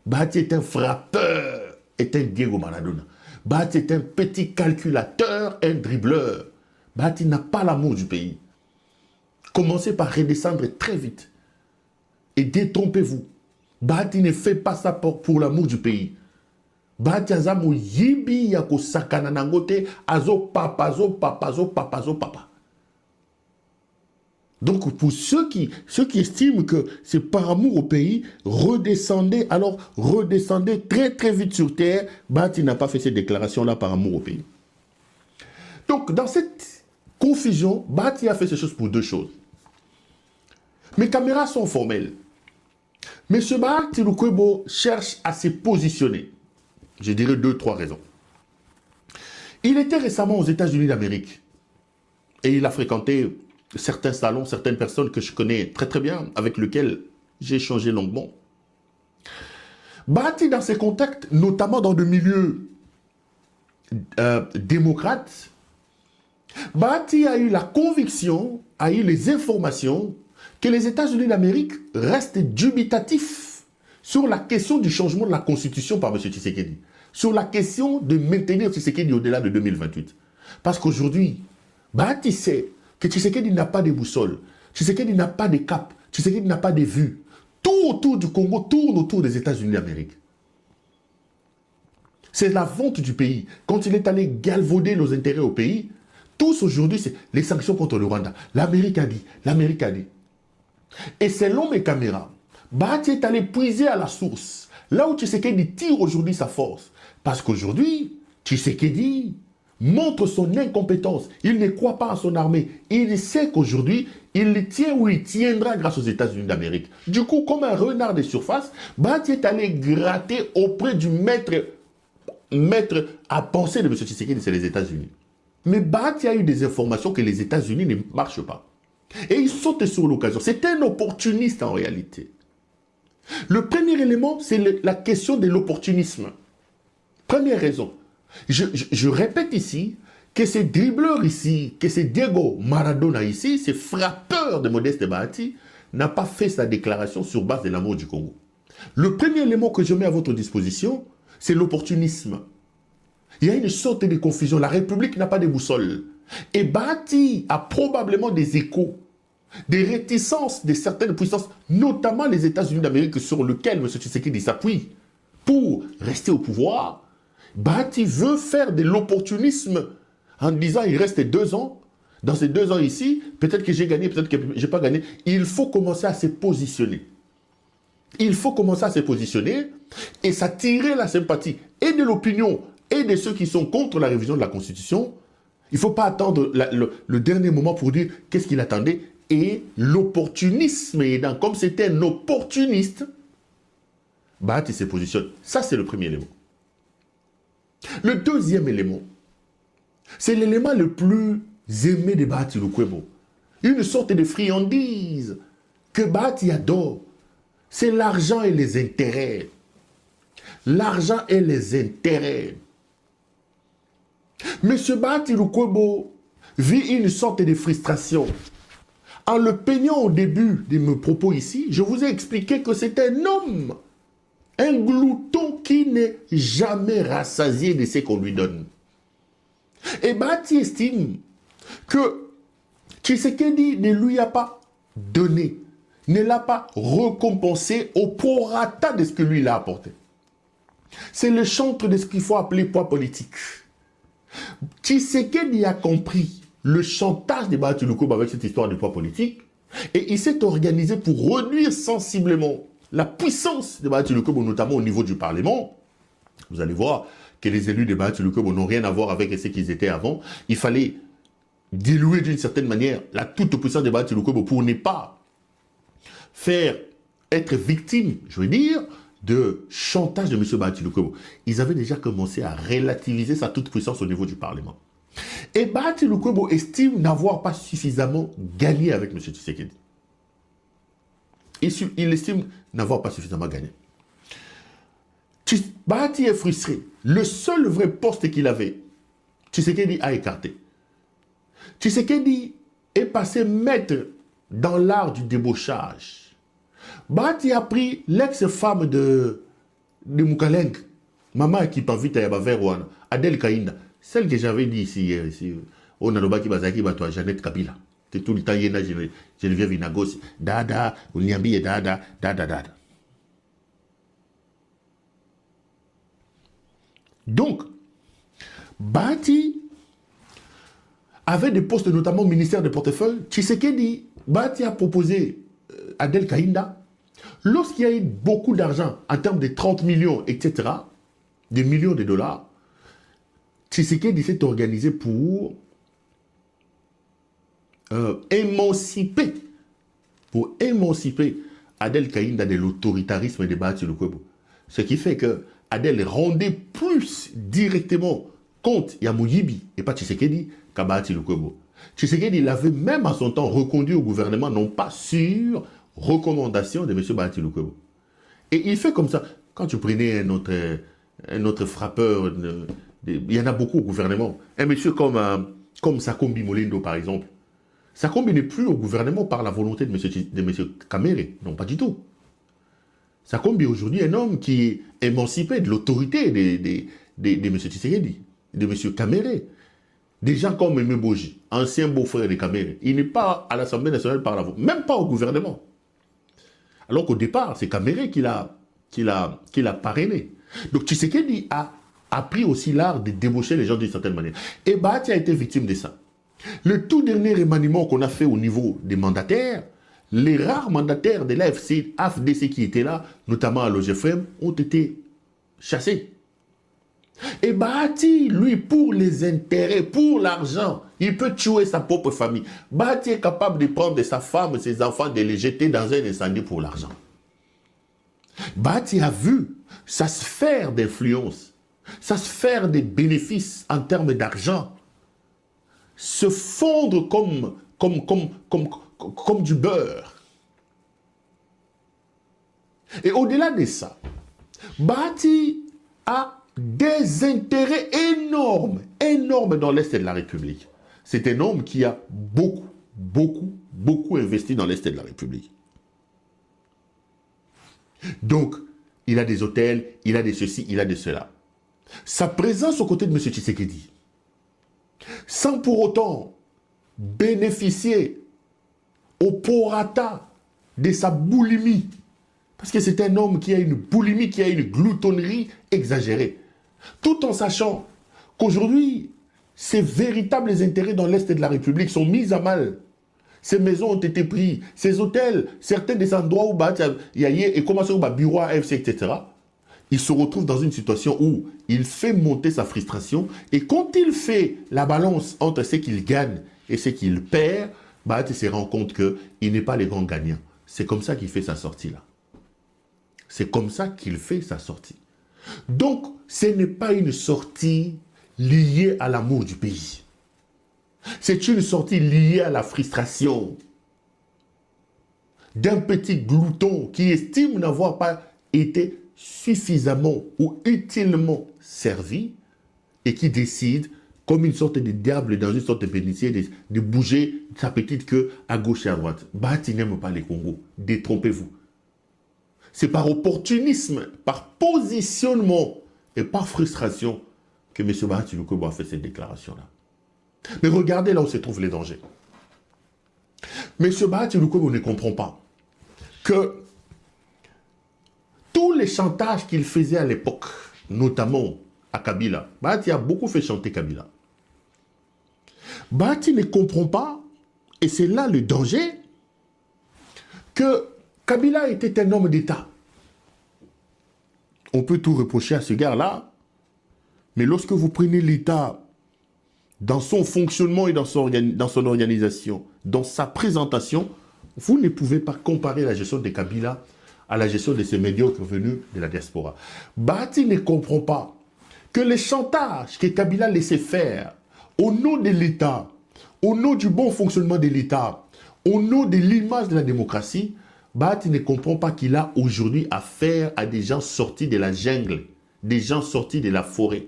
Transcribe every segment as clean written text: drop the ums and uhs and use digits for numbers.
Bahati est un frappeur, est un Diego Maradona. Bahati est un petit calculateur, un dribbleur. Bahati n'a pas l'amour du pays. Commencez par redescendre très vite. Et détrompez-vous. Bahati ne fait pas ça pour l'amour du pays. Bahati azamu yibi yako sakana nangote azo papa. Donc pour ceux qui estiment que c'est par amour au pays, redescendez très très vite sur terre. Bahati n'a pas fait ces déclarations-là par amour au pays. Donc dans cette confusion, Bahati a fait ces choses pour deux choses. Mes caméras sont formelles. M. Bahati Lukwebo cherche à se positionner. Je dirais 2-3 raisons. Il était récemment aux États-Unis d'Amérique et il a fréquenté certains salons, certaines personnes que je connais très très bien, avec lesquelles j'ai échangé longuement. Bahati, dans ses contacts, notamment dans le milieu démocrate, Bahati a eu la conviction, a eu les informations que les États-Unis d'Amérique restent dubitatifs sur la question du changement de la Constitution par M. Tshisekedi, sur la question de maintenir Tshisekedi au-delà de 2028. Parce qu'aujourd'hui, Bahati sait que Tshisekedi n'a pas de boussole, Tshisekedi n'a pas de cap, Tshisekedi n'a pas de vue. Tout autour du Congo tourne autour des États-Unis d'Amérique. C'est la vente du pays. Quand il est allé galvauder nos intérêts au pays, tous aujourd'hui, c'est les sanctions contre le Rwanda. L'Amérique a dit, l'Amérique a dit. Et selon mes caméras, Bahati est allé puiser à la source, là où Tshisekedi tire aujourd'hui sa force. Parce qu'aujourd'hui, Tshisekedi montre son incompétence. Il ne croit pas à son armée. Il sait qu'aujourd'hui, il tient ou il tiendra grâce aux États-Unis d'Amérique. Du coup, comme un renard de surface, Bahati est allé gratter auprès du maître à penser de M. Tshisekedi, c'est les États-Unis. Mais Bahati a eu des informations que les États-Unis ne marchent pas. Et il saute sur l'occasion. C'est un opportuniste en réalité. Le premier élément, c'est la question de l'opportunisme. Première raison. Je répète ici que ces dribbleurs ici, que ces Diego Maradona ici, ces frappeurs de Modeste Bahati, n'a pas fait sa déclaration sur base de l'amour du Congo. Le premier élément que je mets à votre disposition, c'est l'opportunisme. Il y a une sorte de confusion. La République n'a pas de boussole. Et Bahati a probablement des échos, des réticences de certaines puissances, notamment les États-Unis d'Amérique, sur lesquels M. Tshisekedi s'appuie pour rester au pouvoir. Bahati veut faire de l'opportunisme en disant il reste 2 ans. Dans ces 2 ans ici, peut-être que j'ai gagné, peut-être que je n'ai pas gagné. Il faut commencer à se positionner. Il faut commencer à se positionner et s'attirer la sympathie et de l'opinion et de ceux qui sont contre la révision de la Constitution. Il ne faut pas attendre le dernier moment pour dire qu'est-ce qu'il attendait. Et l'opportunisme aidant, comme c'était un opportuniste, Bahati se positionne. Ça, c'est le premier élément. Le deuxième élément, c'est l'élément le plus aimé de Bahati Lukwebo. Une sorte de friandise que Bahati adore. C'est l'argent et les intérêts. L'argent et les intérêts. Monsieur Bahati Lukwebo vit une sorte de frustration. En le peignant au début de mes propos ici, je vous ai expliqué que c'est un homme, un glouton qui n'est jamais rassasié de ce qu'on lui donne. Et Bahati estime que Tshisekedi ne lui a pas donné, ne l'a pas récompensé au prorata de ce que lui il a apporté. C'est le chantre de ce qu'il faut appeler poids politique. Tshisekedi a compris le chantage de Bahati Lukwebo avec cette histoire de poids politique et il s'est organisé pour réduire sensiblement la puissance de Bahati Lukwebo, notamment au niveau du Parlement. Vous allez voir que les élus de Bahati Lukwebo n'ont rien à voir avec ce qu'ils étaient avant. Il fallait diluer d'une certaine manière la toute-puissance de Bahati Lukwebo pour ne pas faire être victime, je veux dire, de chantage de M. Bahati Lukwebo. Ils avaient déjà commencé à relativiser sa toute-puissance au niveau du Parlement. Et Bahati Lukwebo estime n'avoir pas suffisamment gagné avec M. Tshisekedi. Il estime n'avoir pas suffisamment gagné. Bahati est frustré. Le seul vrai poste qu'il avait, Tshisekedi a écarté. Tshisekedi est passé maître dans l'art du débauchage. Bahati a pris l'ex-femme de Moukaleng, maman qui pas vite à Verwana, Adel Kainda, celle que j'avais dit ici hier, ici, on a le qui bazaki, toi, Jeannette Kabila. C'est tout le temps, Geneviève Inagos, Dada, Unyambi et Dada, Dada. Donc, Bati avait des postes, notamment au ministère des portefeuilles. Tshisekedi, Bati a proposé Adel Kainda, lorsqu'il y a eu beaucoup d'argent, en termes de 30 millions, etc., des millions de dollars, Tshisekedi s'est organisé pour émanciper Adel Kainda de l'autoritarisme de Bahati Lukwebo. Ce qui fait que Adel rendait plus directement compte Yamoyibi et pas Tshisekedi qu'à Bahati Lukwebo. Tshisekedi l'avait même à son temps reconduit au gouvernement, non pas sur recommandation de M. Bahati Lukwebo. Et il fait comme ça. Quand tu prenais un autre frappeur, il y en a beaucoup au gouvernement. Un monsieur comme Sakombi Molindo, par exemple. Sakombi n'est plus au gouvernement par la volonté de M. Kamere. Non, pas du tout. Sakombi est aujourd'hui un homme qui est émancipé de l'autorité de M. Tshisekedi, de M. Kamere. Des gens comme M. Boji, ancien beau-frère de Kamere. Il n'est pas à l'Assemblée nationale par la volonté, même pas au gouvernement. Alors qu'au départ, c'est Kamere qui l'a parrainé. Donc Tshisekedi a appris aussi l'art de débaucher les gens d'une certaine manière. Et Bahati a été victime de ça. Le tout dernier remaniement qu'on a fait au niveau des mandataires, les rares mandataires de l'AFC, AFDC qui étaient là, notamment à l'OGFM, ont été chassés. Et Bahati, lui, pour les intérêts, pour l'argent, il peut tuer sa propre famille. Bahati est capable de prendre sa femme, ses enfants, de les jeter dans un incendie pour l'argent. Bahati a vu sa sphère d'influence, sa sphère de bénéfices en termes d'argent se fondre comme du beurre. Et au-delà de ça, Bahati a des intérêts énormes dans l'Est de la République. C'est un homme qui a beaucoup investi dans l'Est de la République. Donc, il a des hôtels, il a des ceci, il a des cela. Sa présence aux côtés de M. Tshisekedi, sans pour autant bénéficier au prorata de sa boulimie, parce que c'est un homme qui a une boulimie, qui a une gloutonnerie exagérée, tout en sachant qu'aujourd'hui, ses véritables intérêts dans l'Est de la République sont mis à mal. Ces maisons ont été prises, ces hôtels, certains des endroits où il y a et commencé au bureau AFC, etc., il se retrouve dans une situation où il fait monter sa frustration et quand il fait la balance entre ce qu'il gagne et ce qu'il perd, il se rend compte qu'il n'est pas le grand gagnant. C'est comme ça qu'il fait sa sortie là. C'est comme ça qu'il fait sa sortie. Donc, ce n'est pas une sortie liée à l'amour du pays. C'est une sortie liée à la frustration d'un petit glouton qui estime n'avoir pas été suffisamment ou utilement servi et qui décide, comme une sorte de diable dans une sorte de bénitier, de bouger sa petite queue à gauche et à droite. Bahati n'aime pas les Congos. Détrompez-vous. C'est par opportunisme, par positionnement et par frustration que M. Bahati Lukwebo a fait cette déclaration-là. Mais regardez là où se trouvent les dangers. M. Bahati Lukwebo ne comprend pas que tous les chantages qu'il faisait à l'époque, notamment à Kabila, Bahati a beaucoup fait chanter Kabila. Bahati ne comprend pas, et c'est là le danger, que Kabila était un homme d'État. On peut tout reprocher à ce gars-là, mais lorsque vous prenez l'État dans son fonctionnement et dans son organisation, dans sa présentation, vous ne pouvez pas comparer la gestion de Kabila à la gestion de ces médiocres venus de la diaspora. Bahati ne comprend pas que les chantages que Kabila laissait faire au nom de l'État, au nom du bon fonctionnement de l'État, au nom de l'image de la démocratie, Bahati ne comprend pas qu'il a aujourd'hui affaire à des gens sortis de la jungle, des gens sortis de la forêt,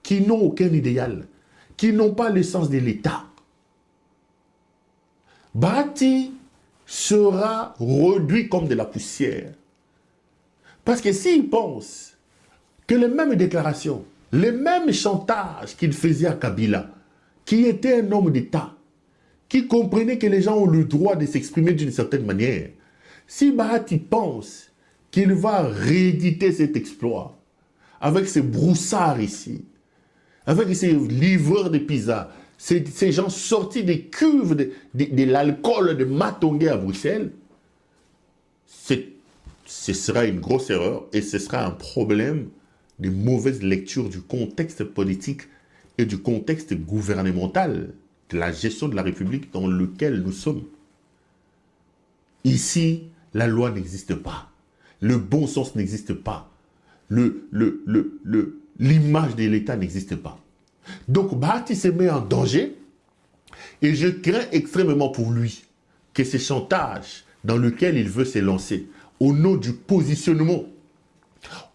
qui n'ont aucun idéal, qui n'ont pas le sens de l'État. Bahati sera réduit comme de la poussière. Parce que s'il pense que les mêmes déclarations, les mêmes chantages qu'il faisait à Kabila, qui était un homme d'État, qui comprenait que les gens ont le droit de s'exprimer d'une certaine manière, si Bahati pense qu'il va rééditer cet exploit avec ces broussards ici, avec ces livreurs de pizza, ces gens sortis des cuves de l'alcool de Matongué à Bruxelles, ce sera une grosse erreur et ce sera un problème de mauvaise lecture du contexte politique et du contexte gouvernemental de la gestion de la République dans lequel nous sommes. Ici, la loi n'existe pas. Le bon sens n'existe pas. L'image de l'État n'existe pas. Donc, Bahati se met en danger et je crains extrêmement pour lui que ce chantage dans lequel il veut se lancer, au nom du positionnement,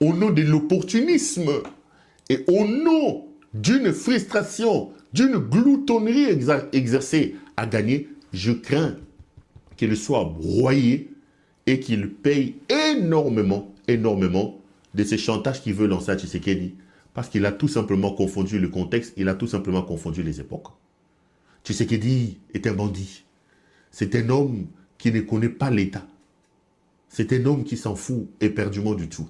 au nom de l'opportunisme et au nom d'une frustration, d'une gloutonnerie exercée à gagner, je crains qu'il soit broyé et qu'il paye énormément de ces chantages qu'il veut lancer à Tshisekedi, parce qu'il a tout simplement confondu le contexte, il a tout simplement confondu les époques. Tshisekedi est un bandit. C'est un homme qui ne connaît pas l'État. C'est un homme qui s'en fout éperdument du tout.